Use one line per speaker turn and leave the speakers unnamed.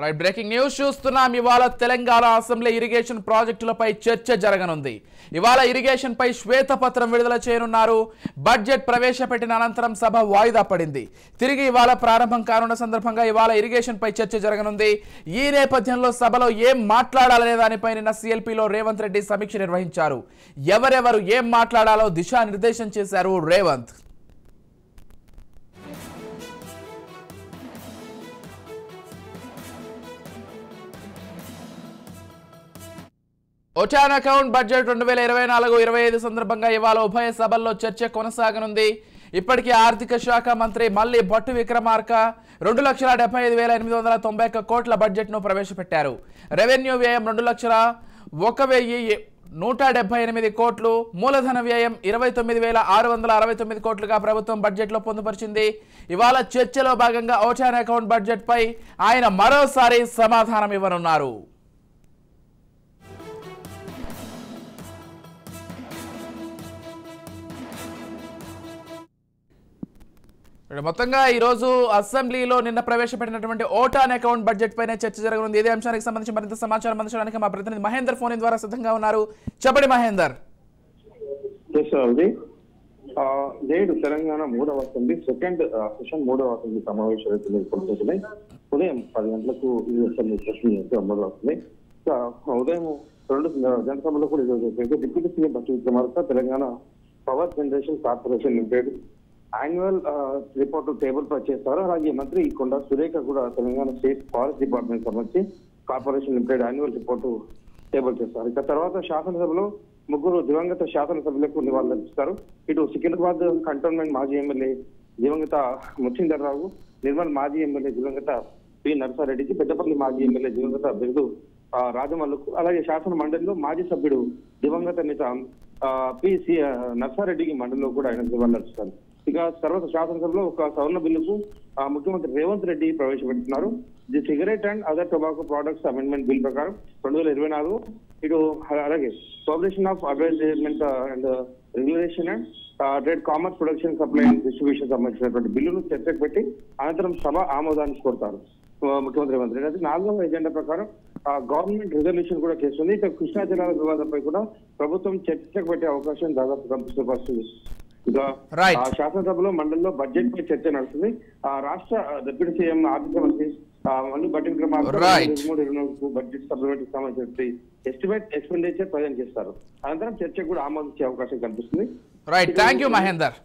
Right breaking news చూస్తున్నాం. ఇవాళ Telangana assembly irrigation ప్రాజెక్టులపై చర్చ జరగనుంది. ఇవాళ ఇరిగేషన్ పై శ్వేతపత్రం విడుదల చేయనున్నారు. బడ్జెట్ ప్రవేశపెట్టిన అనంతరం సభ వాయిదా పడింది. తిరిగి ఇవాళ ప్రారంభం కానున్న సందర్భంగా ఇవాళ ఇరిగేషన్ పై చర్చ జరగనుంది. ఈ నేపథ్యంలో సభలో ఏం మాట్లాడాలనే దానిపై నిన్న సిఎల్పిలో రేవంత్ రెడ్డి సమీక్ష నిర్వహించారు. ఎవరెవరు ఏం మాట్లాడాలో దిశానిర్దేశం చేశారు రేవంత్. ఓటాన్ అకౌంట్ బడ్జెట్ 2024-25 సందర్భంగా ఇవాళ ఉభయ సభల్లో చర్చ కొనసాగనుంది. ఇప్పటికే ఆర్థిక శాఖ మంత్రి మల్లి భట్టు విక్రమార్క 2,75,891 కోట్ల బడ్జెట్ను ప్రవేశపెట్టారు. రెవెన్యూ వ్యయం 2,01,178 కోట్లు, మూలధన వ్యయం 29,669 కోట్లుగా ప్రభుత్వం బడ్జెట్లో పొందుపరిచింది. ఇవాళ చర్చలో భాగంగా ఓటాన్ అకౌంట్ బడ్జెట్ పై ఆయన మరోసారి సమాధానం ఇవ్వనున్నారు. మొత్తంగా ఈ రోజు అసెంబ్లీలో నిన్న ప్రవేశపెట్టినటువంటి ఓటాన్ అకౌంట్ బడ్జెట్ పైన చర్చ జరగనుంది. ఇదే అంశానికి సంబంధించి మరింత సమాచారం అందించడానికి మా ప్రతినిధి మహేందర్ ఫోన్ ద్వారా సిద్ధంగా ఉన్నారు. చెప్పండి మహేందర్.
నేడు తెలంగాణ మూడవ అసెంబ్లీ మూడవ అసెంబ్లీ సమావేశాలు కొనసాగుతున్నాయి. ఉదయం 10 గంటలకు ఈ అసెంబ్లీ సెషన్ మొదలవుతుంది. ఉదయం 2 జనసభలో కూడా ఈరోజు deputy CM Bhattu Vikramarka Telangana power generation corporation limited annual report table పై చేస్తారు. అలాగే మంత్రి కొండా సురేఖ కూడా తెలంగాణ స్టేట్ ఫారెస్ట్ డిపార్ట్మెంట్ సంబంధించి corporation limited annual report table చేస్తారు. ఇక తర్వాత శాసనసభలో 3 దివంగత శాసనసభ్యులకు నివాళులర్పిస్తారు. ఇటు సికింద్రాబాద్ కంటోన్మెంట్ మాజీ ఎమ్మెల్యే దివంగత ముచ్చిందర్ రావు, నిర్మల్ మాజీ ఎమ్మెల్యే దివంగత పి నరసారెడ్డికి, పెద్దపల్లి మాజీ ఎమ్మెల్యే దివంగత బిరుదు రాజమల్లుకు, అలాగే శాసన మండలిలో మాజీ సభ్యుడు దివంగత నేత పి నరసారెడ్డికి మండలిలో కూడా ఆయన నివాళులర్పిస్తారు. ఇక తర్వాత శాసనసభలో ఒక సవరణ బిల్లుకు ముఖ్యమంత్రి రేవంత్ రెడ్డి ప్రవేశపెడుతున్నారు. The cigarette and other tobacco products amendment bill ప్రకారం 2024 ఇటు అలాగే prohibition of advertisement and regulation and trade commerce production supply and distribution సంబంధించినటువంటి బిల్లును చర్చకు పెట్టి అనంతరం సభ ఆమోదాన్ని కోరుతారు ముఖ్యమంత్రి రేవంత్ రెడ్డి. అయితే 4వ ఎజెండా ప్రకారం గవర్నమెంట్ రిజల్యూషన్ కూడా చేస్తుంది. ఇక కృష్ణా జలాల వివాదంపై కూడా ప్రభుత్వం చర్చకు పెట్టే అవకాశం దాదాపు కనిపిస్తుంది. ఇక శాసనసభలో మండలిలో బడ్జెట్ పై చర్చ నడుస్తుంది. రాష్ట్ర డిప్యూటీ సీఎం ఆర్థిక మంత్రి మల్లి భట్టు విక్రమార్క 23-24 బడ్జెట్ సప్లిమెంటరీ సంబంధించి ఎస్టిమేట్ ఎక్స్పెండిచర్ ప్రజెంట్ చేస్తారు. అనంతరం చర్చకు కూడా ఆమోదించే అవకాశం కనిపిస్తుంది.
Right, thank you Mahender.